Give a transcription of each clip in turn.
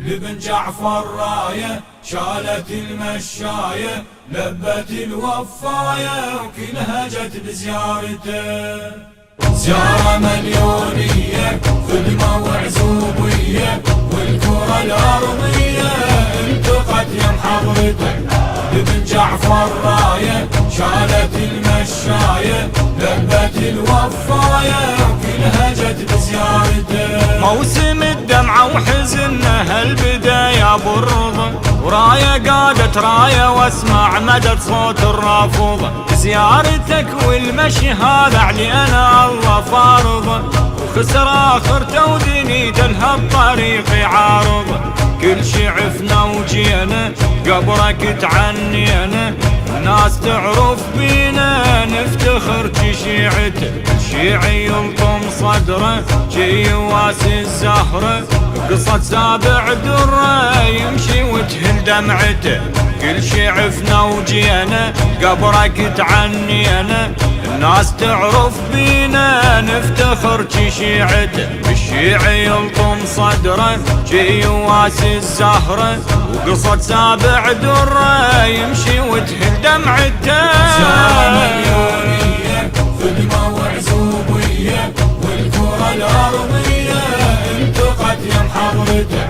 لابن جعفر راية شالت المشاية لبت الوفاية وكلها جت بزيارته. زيارة مليونية خدمة وعزوبية والكرة الأرضية التقت يم حضرته. لابن جعفر راية شالت المشاية لبت الوفاية وكلها جت بزيارته. موسم الدمعة وحزنها البداية بالرضا وراية قادت راية واسمع مدد صوت الرافضة. زيارتك والمشي هذا علينا الله فارضه وخسر اخرته ودنيته لها الطريق يعارضه. كل شي عفنا وجينا قبرك تعنينا الناس تعرف بينا نفتخر شيعته. شيعي يلطم صدره جي يواسي الزهره قصة سابع دره يمشي وتهل دمعته. كل شي عفنا وجينا قبرك تعنينا الناس تعرف بينا نفتخر شيعته. الشيعي يلطم صدره جي يواسي الزهره وقصة سابع دره يمشي وتهل دمعته. زيارة مليونية خدمة وعزوبية والكرة الأرضية التقت يم حضرته.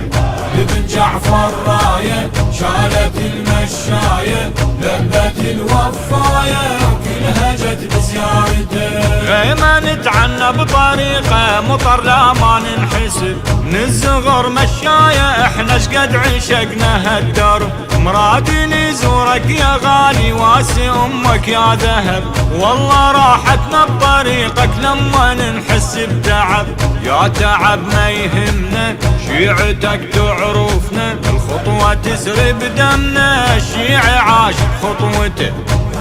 لابن جعفر راية شالت المشاية لبت الوفاية وكلها جت بزيارته. غيمة نتعنى بطريقة مطر لا ما ننحسب من الزغر مشاية احنا شقد عشقنا هالدرب. مرادي نزورك يا غالي واسي امك يا ذهب والله راحتنا بطريقك لما نحس بتعب. يا تعب ما يهمنا شيعتك تعرفنا الخطوة تسري بدمنا. الشيعي عاشق خطوته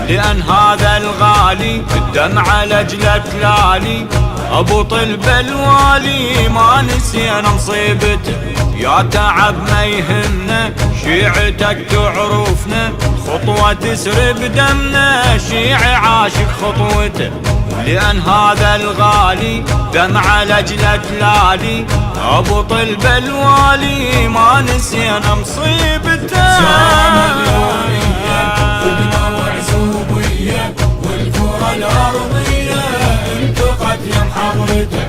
لأن هذا الغالي الدمعة لجلة تلالي أبو طلب الوالي ما نسينا مصيبته. يا تعب ما يهمنا شيعتك تعرفنا خطوة تسري بدمنا. الشيعي عاشق خطوته لأن هذا الغالي دمعة لجلة تلالي أبو طلب الوالي ما نسينا مصيبته. زيارة مليونية خدمة وعزوبية والكرة الأرضية التقت يم حضرته.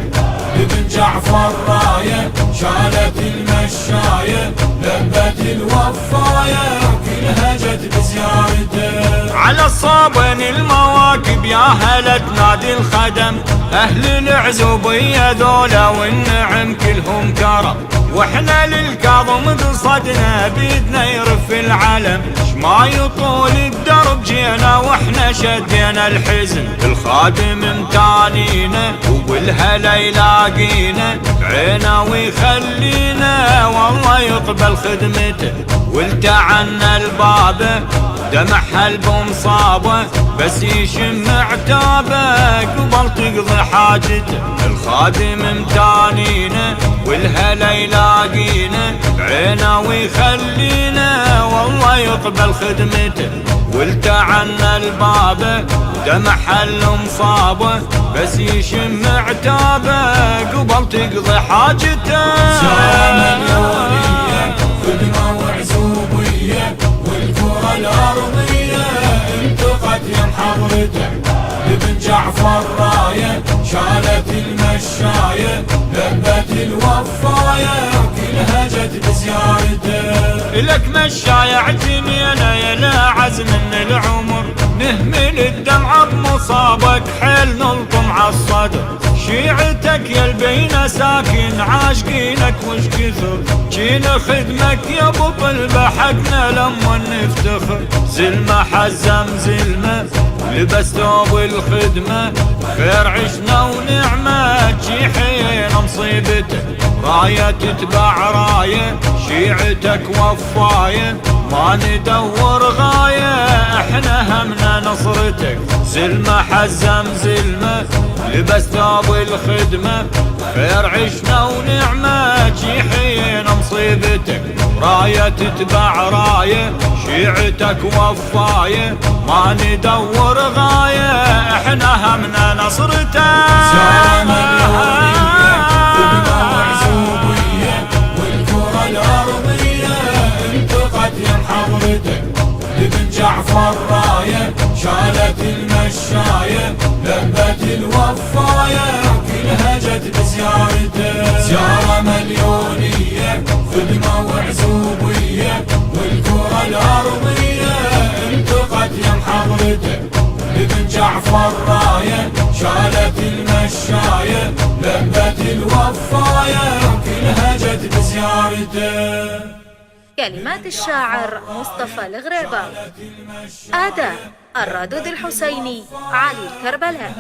لابن جعفر راية شالت المشاية لبت الوفاية وكلها جت بزيارته. على الصابن المواكب يا هلا تنادي الخدم أهل العزوبية ذولا والنعم كلهم كرم. واحنا للكاظم قصدنا بيدنا يرف العلم ما يطول الدرب جينا واحنا شدينا الحزن. الخادم امتانينا وبالهلا يلاقينا بعينا ويخلينا والله يقبل خدمته. والتعنا البابه دمع بمصابه بس يشم عتابه قبل تقضي حاجته. الخادم امتانينا والهلا يلاقينا بعينا ويخلينا والله يقبل خدمته. والتعنا البابه دمع المصابه بس يشم عتابه قبل تقضي حاجته. زيارة مليونية خدمة وعزوبية والكرة الأرضية التقت يم حضرته. لابن جعفر راية شالت المشاية لبت الوفاية وكلها جت بزيارته. لك مشاية اعتنينا يا لا عزم من العمر نهمل الدمعة بمصابك حيل نلطم عالصدر. شيعتك يا البينا ساكن عاشقينك وش كثر جينا خدمك يا ابو طلبة حقنا لما نفتخر. زلمة حزم زلمة لبس ثوب الخدمة خير عشنا ونعمة جي حينا مصيبته. راية تتبع راية شيعتك وفاية ما ندور غاية احنا همنا نصرتك. زلمة حزم زلمة لبس ثوب الخدمة خير عشنا ونعمة جي حينا مصيبتك. راية تتبع راية شيعتك وفاية ما ندور غاية احنا همنا نصرتك. زيارة مليونية خدمة وعزوبية والكرة الأرضية جعفر راية شالت المشاية لبت الوفاية كلها جت بزيارته زيارة مليونية خدمة وعزوبية والكرة الأرضية انتقت يم حضرته ابن جعفر راية شالت المشاية لبت الوفاية كلها جت بزيارته. كلمات الشاعر مصطفى الغريبة، أداء الردود الحسيني علي الكربلاء.